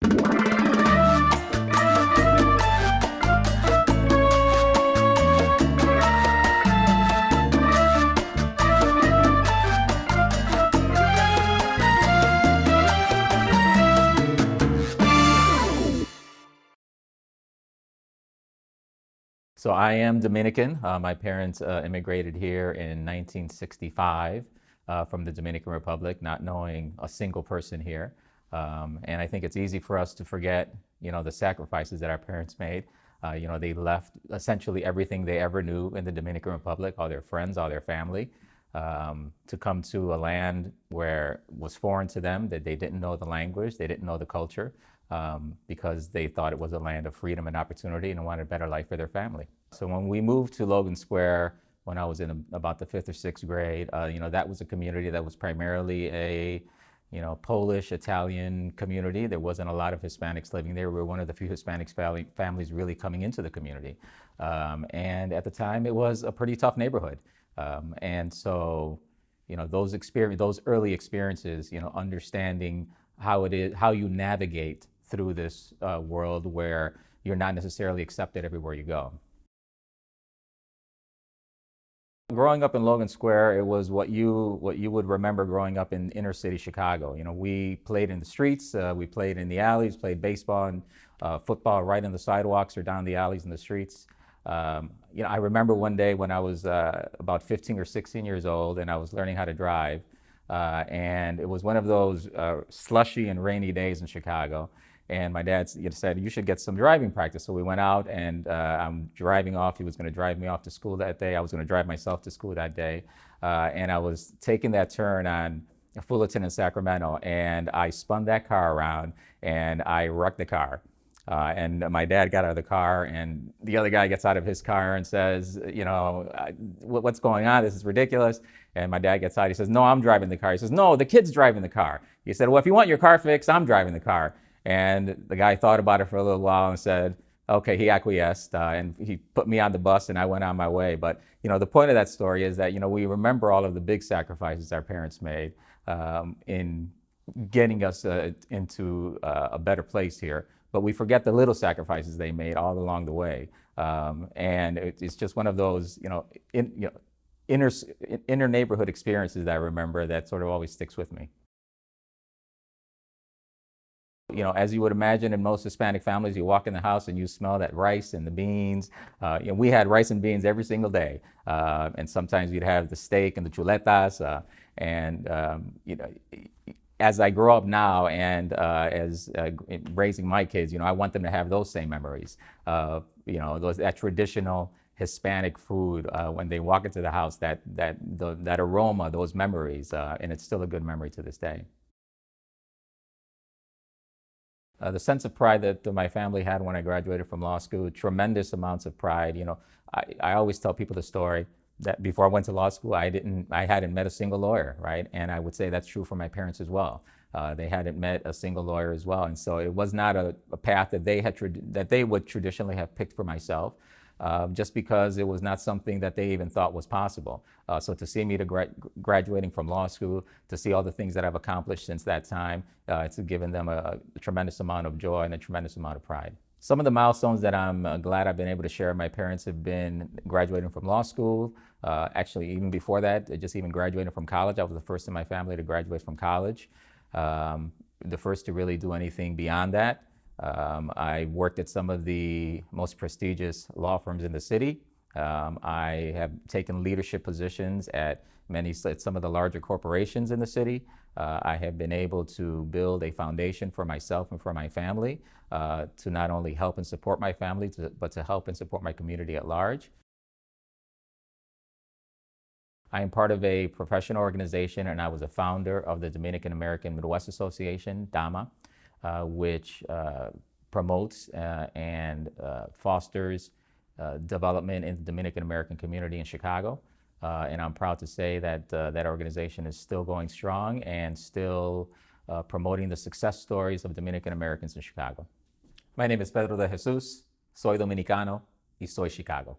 So I am Dominican. My parents immigrated here in 1965 from the Dominican Republic, not knowing a single person here. And I think it's easy for us to forget, the sacrifices that our parents made. They left essentially everything they ever knew in the Dominican Republic, all their friends, all their family, to come to a land where it was foreign to them, that they didn't know the language, they didn't know the culture, because they thought it was a land of freedom and opportunity and wanted a better life for their family. So when we moved to Logan Square, when I was in about the 5th or 6th grade, that was a community that was primarily a, Polish, Italian community. There wasn't a lot of Hispanics living there. We were one of the few Hispanic families really coming into the community. And at the time, it was a pretty tough neighborhood. And so, those early experiences, understanding how you navigate through this world where you're not necessarily accepted everywhere you go. Growing up in Logan Square, it was what you would remember growing up in inner city Chicago. We played in the streets, we played in the alleys, played baseball and football right on the sidewalks or down the alleys in the streets. I remember one day when I was about 15 or 16 years old and I was learning how to drive. And it was one of those slushy and rainy days in Chicago. And my dad said, you should get some driving practice. So we went out and I'm driving off. He was going to drive me off to school that day. I was going to drive myself to school that day. And I was taking that turn on Fullerton in Sacramento. And I spun that car around and I wrecked the car. And my dad got out of the car and the other guy gets out of his car and says, what's going on? This is ridiculous. And my dad gets out. He says, no, I'm driving the car. He says, no, the kid's driving the car. He said, well, if you want your car fixed, I'm driving the car. And the guy thought about it for a little while and said, okay, he acquiesced. And he put me on the bus and I went on my way. But, the point of that story is that, we remember all of the big sacrifices our parents made in getting us into a better place here. But we forget the little sacrifices they made all along the way. And it's just one of those, inner neighborhood experiences that I remember that sort of always sticks with me. As you would imagine in most Hispanic families, you walk in the house and you smell that rice and the beans. We had rice and beans every single day. And sometimes you'd have the steak and the chuletas. As I grow up now and as raising my kids, I want them to have those same memories. That traditional Hispanic food when they walk into the house, that aroma, those memories, and it's still a good memory to this day. The sense of pride that my family had when I graduated from law school, tremendous amounts of pride. I always tell people the story that before I went to law school, I hadn't met a single lawyer, right? And I would say that's true for my parents as well. They hadn't met a single lawyer as well. And so it was not a path that they would traditionally have picked for myself, just because it was not something that they even thought was possible. So to see me graduating from law school, to see all the things that I've accomplished since that time, it's given them a tremendous amount of joy and a tremendous amount of pride. Some of the milestones that I'm glad I've been able to share with my parents have been graduating from law school. Actually, even before that, just even graduating from college. I was the first in my family to graduate from college. The first to really do anything beyond that. I worked at some of the most prestigious law firms in the city. I have taken leadership positions at some of the larger corporations in the city. I have been able to build a foundation for myself and for my family to not only help and support my family, but to help and support my community at large. I am part of a professional organization, and I was a founder of the Dominican American Midwest Association, DAMA, which promotes and fosters development in the Dominican American community in Chicago. And I'm proud to say that that organization is still going strong and still promoting the success stories of Dominican Americans in Chicago. My name is Pedro DeJesus, soy dominicano y soy Chicago.